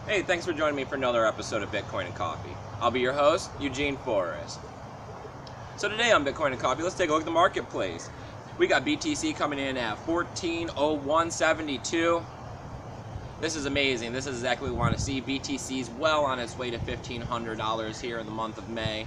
Hey, thanks for joining me for another episode of Bitcoin and Coffee. I'll be your host, Eugene Forrest. So today on Bitcoin and Coffee, let's take a look at the marketplace. We got BTC coming in at 1401.72. This is amazing. This is exactly what we want to see. BTC is well on its way to $1,500 here in the month of May.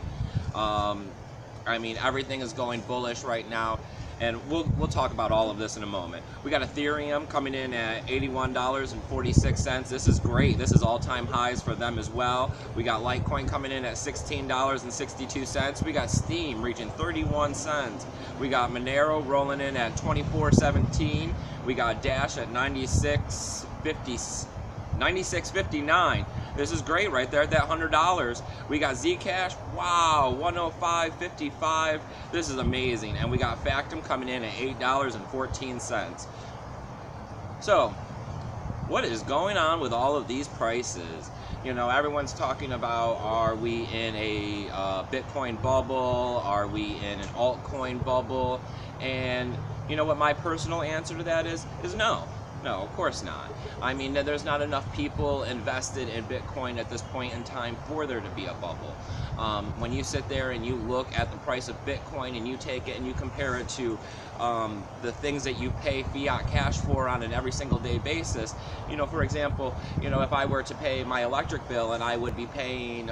I mean, everything is going bullish right now, and we'll talk about all of this in a moment. We got Ethereum coming in at $81.46. This is great. This is all-time highs for them as well. We got Litecoin coming in at $16.62. We got Steam reaching 31 cents. We got Monero rolling in at 24.17. We got Dash at 96.59. This is great right there at that $100. We got Zcash, wow, 105.55. This is amazing. And we got Factom coming in at $8.14. So, what is going on with all of these prices? You know, everyone's talking about, are we in a Bitcoin bubble? Are we in an altcoin bubble? And you know what my personal answer to that is no. No, of course not. I mean, there's not enough people invested in Bitcoin at this point in time for there to be a bubble. When you sit there and you look at the price of Bitcoin and you take it and you compare it to the things that you pay fiat cash for on an every single day basis, you know, for example, you know, if I were to pay my electric bill and I would be paying,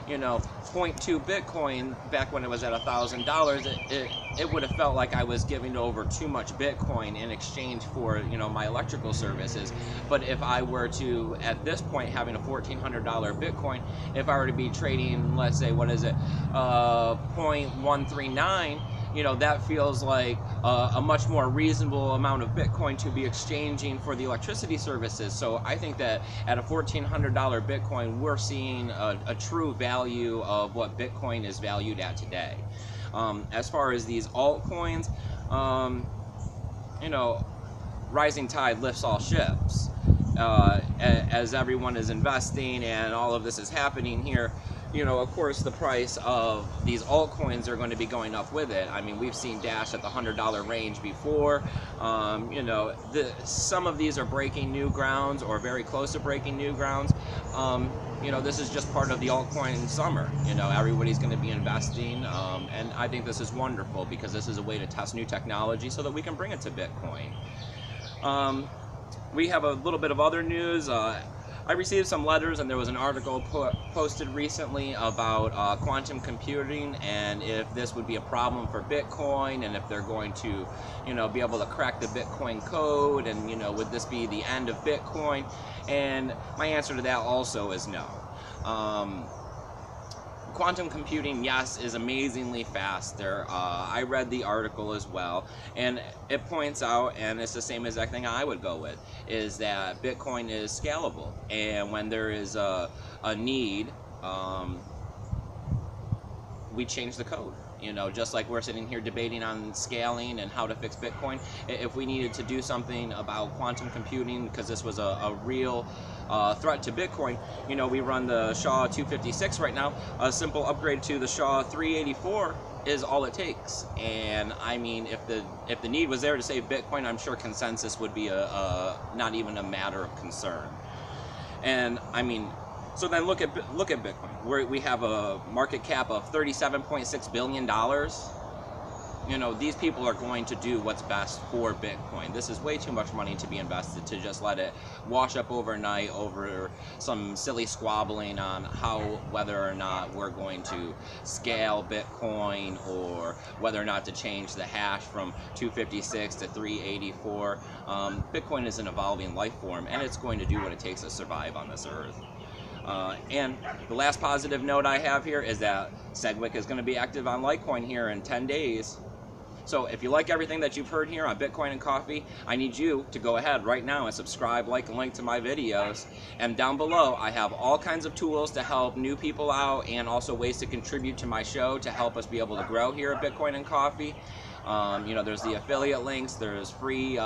you know, 0.2 Bitcoin back when it was at $1,000, it would have felt like I was giving over too much Bitcoin in exchange for, you know, my electrical services. But if I were to, at this point, having a $1,400 Bitcoin, if I were to be trading, let's say, what is it, 0.139, you know, that feels like a much more reasonable amount of Bitcoin to be exchanging for the electricity services. So I think that at a $1,400 Bitcoin, we're seeing a true value of what Bitcoin is valued at today. As far as these altcoins, you know, rising tide lifts all ships. As everyone is investing and all of this is happening here, you know, of course, the price of these altcoins are going to be going up with it. I mean, we've seen Dash at the $100 range before. You know, some of these are breaking new grounds or very close to breaking new grounds. You know, this is just part of the altcoin summer. You know, everybody's going to be investing, and I think this is wonderful because this is a way to test new technology so that we can bring it to Bitcoin. We have a little bit of other news. I received some letters, and there was an article posted recently about quantum computing and if this would be a problem for Bitcoin and if they're going to, you know, be able to crack the Bitcoin code, and, you know, would this be the end of Bitcoin? And my answer to that also is no. Quantum computing, yes, is amazingly faster. I read the article as well, and it points out, and it's the same exact thing I would go with, is that Bitcoin is scalable, and when there is a need, we change the code. You know, just like we're sitting here debating on scaling and how to fix Bitcoin, if we needed to do something about quantum computing, because this was a real threat to Bitcoin, you know, we run the SHA 256 right now. A simple upgrade to the SHA 384 is all it takes. And I mean, if the need was there to save Bitcoin, I'm sure consensus would be not even a matter of concern. And I mean, so then look at Bitcoin. We have a market cap of $37.6 billion. You know, these people are going to do what's best for Bitcoin. This is way too much money to be invested to just let it wash up overnight over some silly squabbling on whether or not we're going to scale Bitcoin or whether or not to change the hash from 256 to 384. Bitcoin is an evolving life form, and it's going to do what it takes to survive on this earth. And the last positive note I have here is that Segwick is going to be active on Litecoin here in 10 days. So if you like everything that you've heard here on Bitcoin and Coffee, I need you to go ahead right now and subscribe, like, and link to my videos. And down below, I have all kinds of tools to help new people out and also ways to contribute to my show to help us be able to grow here at Bitcoin and Coffee. You know, there's the affiliate links, there's free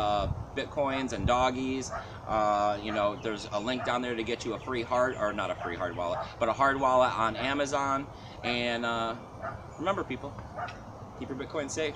Bitcoins and doggies. You know, there's a link down there to get you a free hard, or not a free hard wallet, but a hard wallet on Amazon. And remember, people, keep your Bitcoin safe.